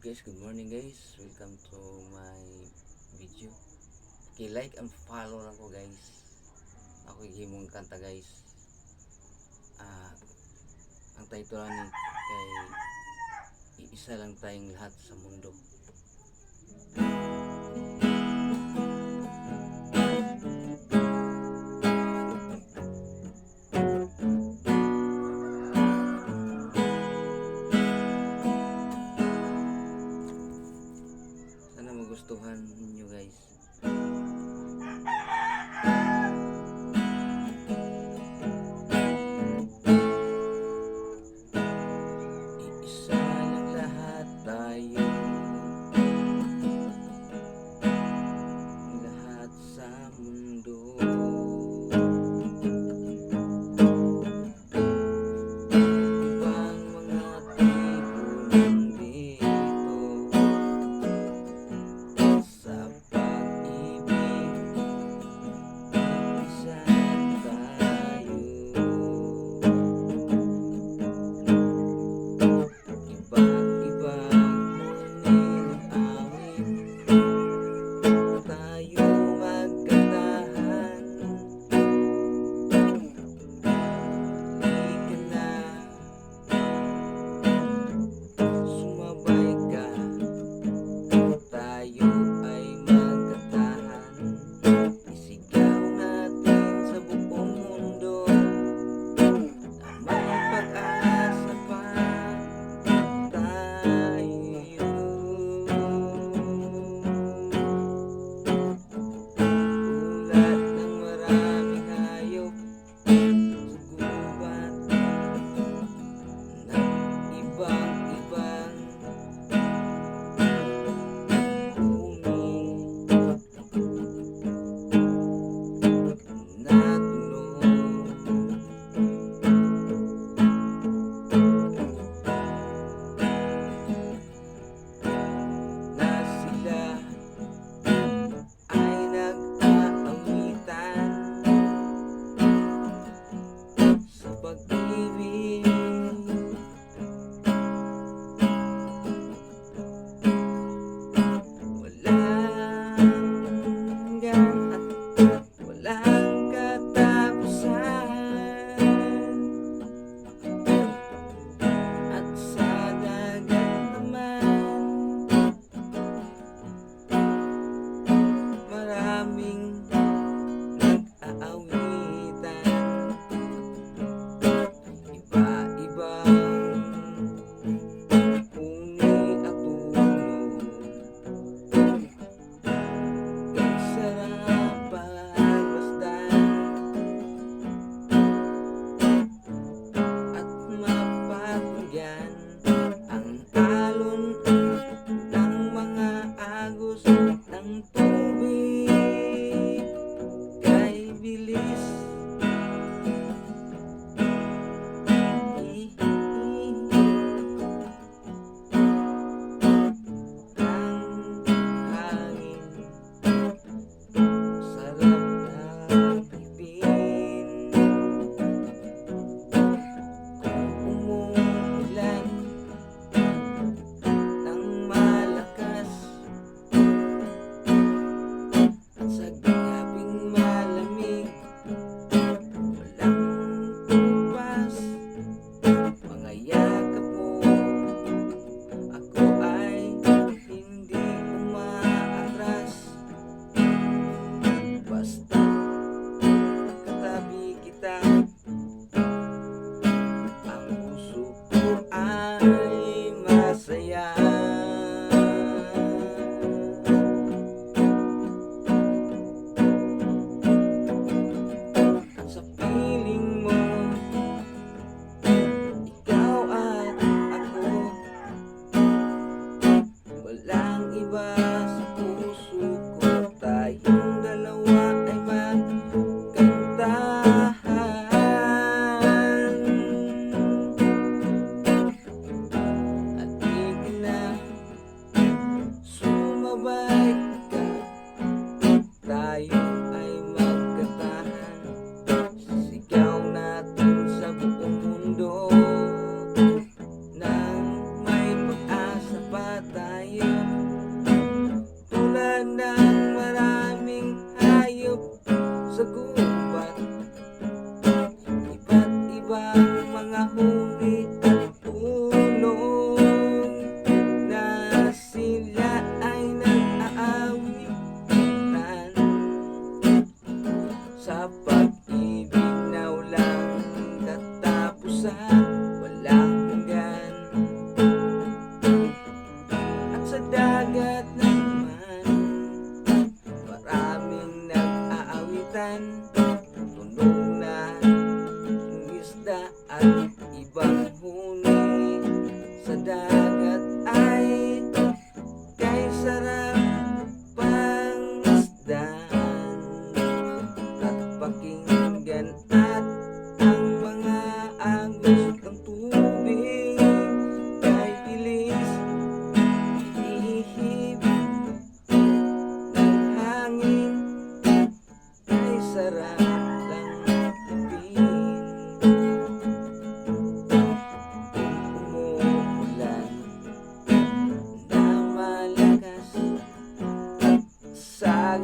guys, good morning guys. Welcome to my video. Like and follow lang ko guys. Ako himong kanta guys. Ang title ni kay iisa lang tayong lahat sa mundo. Sana magustuhan ninyo guys. Iisa lang lahat tayo, lahat sa mundo. Ibang mga tribo nandito sa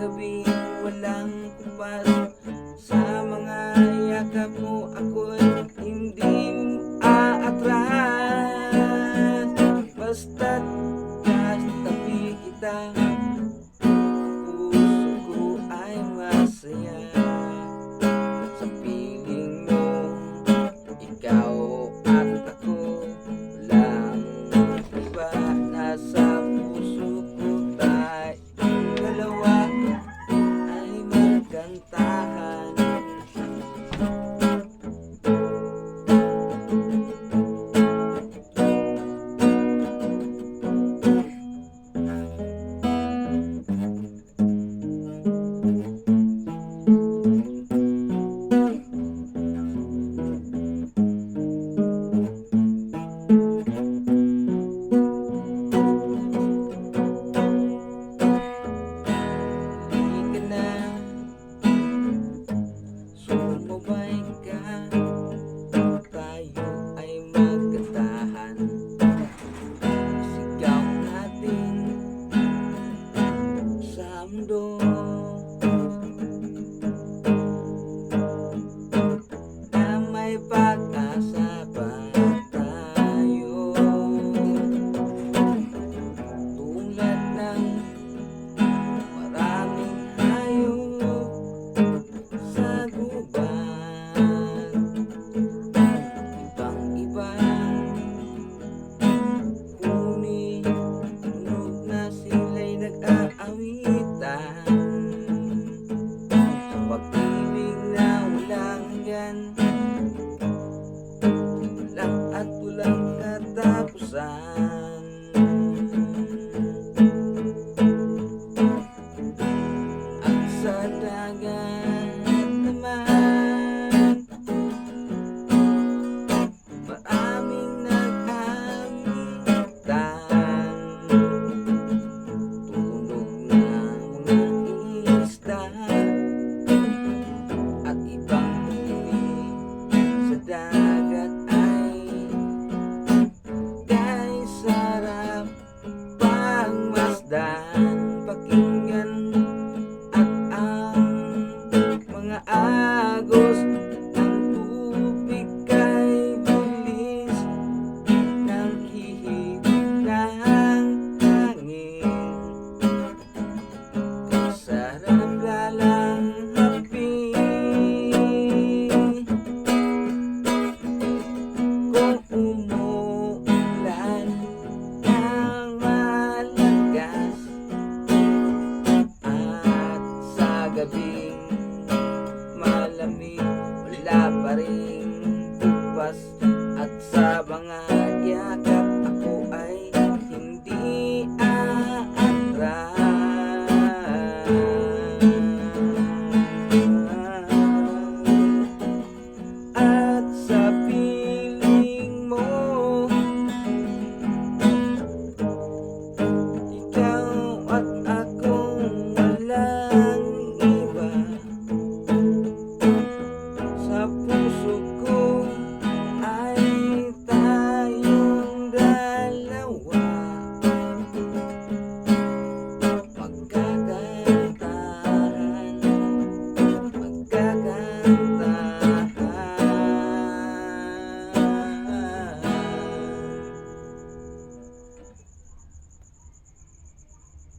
gabing walang kumpas, sa mga yakap mo ako'y hindi aatras. Basta't tabi kita, puso ko ay masaya sa piling mo. Ikaw at ako lang iba, nasa puso ko tayong dalawa ay magkantahan. Halika na, sumabay ka, tayo ay magkantahan. Sigaw natin sa mundo, na may pag-asa pa tayo. Tulad ng maraming hayop sa gubat, ibang-ibang uri, tunog na sila'y nag-aawitan, sa pag-ibig na walang hanggan, walang at walang katapusan.